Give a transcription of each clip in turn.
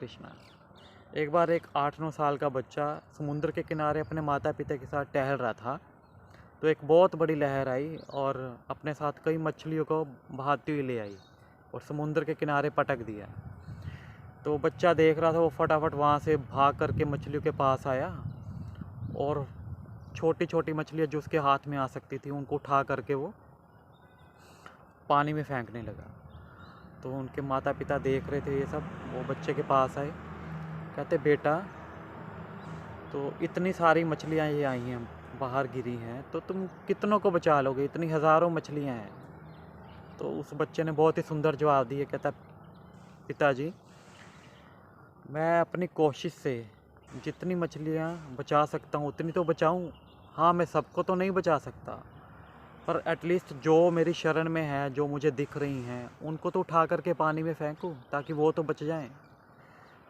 कृष्णा। एक बार एक 8-9 साल का बच्चा समुद्र के किनारे अपने माता पिता के साथ टहल रहा था। तो एक बहुत बड़ी लहर आई और अपने साथ कई मछलियों को बहाती हुई ले आई और समुद्र के किनारे पटक दिया। तो बच्चा देख रहा था, वो फटाफट वहाँ से भाग करके मछलियों के पास आया और छोटी छोटी मछलियाँ जो उसके हाथ में आ सकती थी उनको उठा करके वो पानी में फेंकने लगा। तो उनके माता पिता देख रहे थे ये सब। वो बच्चे के पास आए, कहते बेटा, तो इतनी सारी मछलियाँ ये आई हैं, बाहर गिरी हैं, तो तुम कितनों को बचा लोगे? इतनी हज़ारों मछलियाँ हैं। तो उस बच्चे ने बहुत ही सुंदर जवाब दिया, कहता पिताजी, मैं अपनी कोशिश से जितनी मछलियाँ बचा सकता हूँ उतनी तो बचाऊँ। हाँ, मैं सबको तो नहीं बचा सकता, पर एटलीस्ट जो मेरी शरण में है, जो मुझे दिख रही हैं, उनको तो उठा करके पानी में फेंकूँ ताकि वो तो बच जाएं।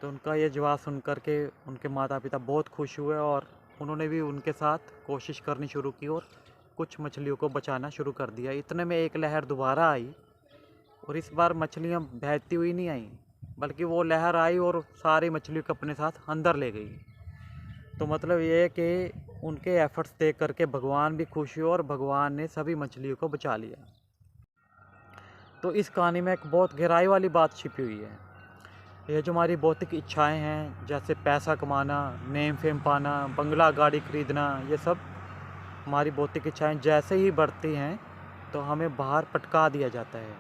तो उनका ये जवाब सुन कर के उनके माता पिता बहुत खुश हुए और उन्होंने भी उनके साथ कोशिश करनी शुरू की और कुछ मछलियों को बचाना शुरू कर दिया। इतने में एक लहर दोबारा आई और इस बार मछलियाँ बहती हुई नहीं आई, बल्कि वो लहर आई और सारी मछलियों को अपने साथ अंदर ले गई। तो मतलब ये है कि उनके एफर्ट्स देख करके भगवान भी खुश हुए और भगवान ने सभी मछलियों को बचा लिया। तो इस कहानी में एक बहुत गहराई वाली बात छिपी हुई है। ये जो हमारी भौतिक इच्छाएं हैं, जैसे पैसा कमाना, नेम फेम पाना, बंगला गाड़ी खरीदना, ये सब हमारी भौतिक इच्छाएं जैसे ही बढ़ती हैं तो हमें बाहर पटका दिया जाता है।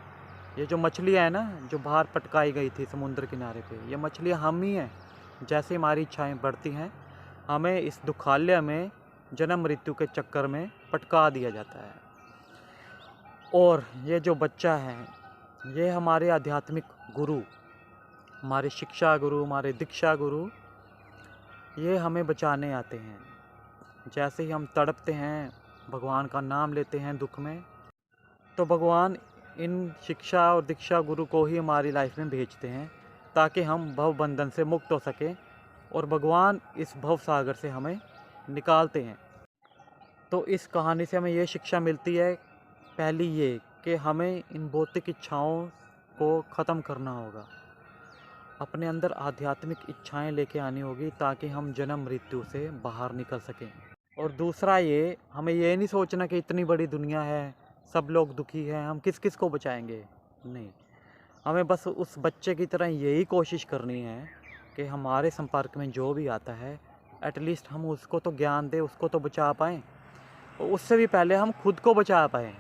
ये जो मछलियाँ हैं ना, जो बाहर पटकाई गई थी समुद्र किनारे पे, ये मछलियाँ हम ही हैं। जैसे हमारी इच्छाएं बढ़ती हैं, हमें इस दुखालय में जन्म मृत्यु के चक्कर में पटका दिया जाता है। और ये जो बच्चा है, ये हमारे आध्यात्मिक गुरु, हमारे शिक्षा गुरु, हमारे दीक्षा गुरु, ये हमें बचाने आते हैं। जैसे ही हम तड़पते हैं, भगवान का नाम लेते हैं दुख में, तो भगवान इन शिक्षा और दीक्षा गुरु को ही हमारी लाइफ में भेजते हैं ताकि हम भव बंधन से मुक्त हो सकें और भगवान इस भव सागर से हमें निकालते हैं। तो इस कहानी से हमें ये शिक्षा मिलती है, पहली ये कि हमें इन भौतिक इच्छाओं को ख़त्म करना होगा, अपने अंदर आध्यात्मिक इच्छाएं लेके आनी होगी ताकि हम जन्म मृत्यु से बाहर निकल सकें। और दूसरा ये, हमें ये नहीं सोचना कि इतनी बड़ी दुनिया है, सब लोग दुखी हैं, हम किस किस को बचाएंगे। नहीं, हमें बस उस बच्चे की तरह यही कोशिश करनी है कि हमारे संपर्क में जो भी आता है, एटलीस्ट हम उसको तो ज्ञान दें, उसको तो बचा पाएँ। और उससे भी पहले हम खुद को बचा पाएँ।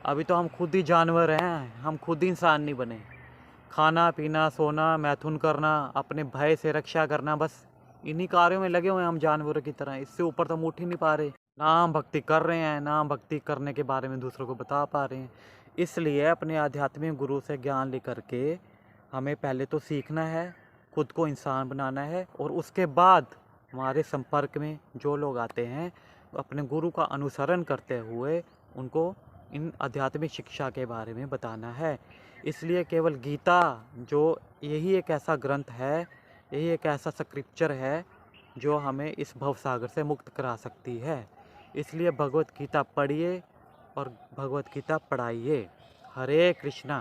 अभी तो हम खुद ही जानवर हैं, हम खुद ही इंसान नहीं बने। खाना पीना, सोना, मैथुन करना, अपने भय से रक्षा करना, बस इन्हीं कार्यों में लगे हुए हैं हम जानवरों की तरह। इससे ऊपर तो हम उठ ही नहीं पा रहे। ना हम भक्ति कर रहे हैं, ना हम भक्ति करने के बारे में दूसरों को बता पा रहे हैं। इसलिए अपने आध्यात्मिक गुरु से ज्ञान लेकर के हमें पहले तो सीखना है, खुद को इंसान बनाना है, और उसके बाद हमारे संपर्क में जो लोग आते हैं, अपने गुरु का अनुसरण करते हुए उनको इन आध्यात्मिक शिक्षा के बारे में बताना है। इसलिए केवल गीता, जो यही एक ऐसा ग्रंथ है, यही एक ऐसा स्क्रिप्चर है जो हमें इस भवसागर से मुक्त करा सकती है। इसलिए भगवत गीता पढ़िए और भगवत गीता पढ़ाइए। हरे कृष्णा।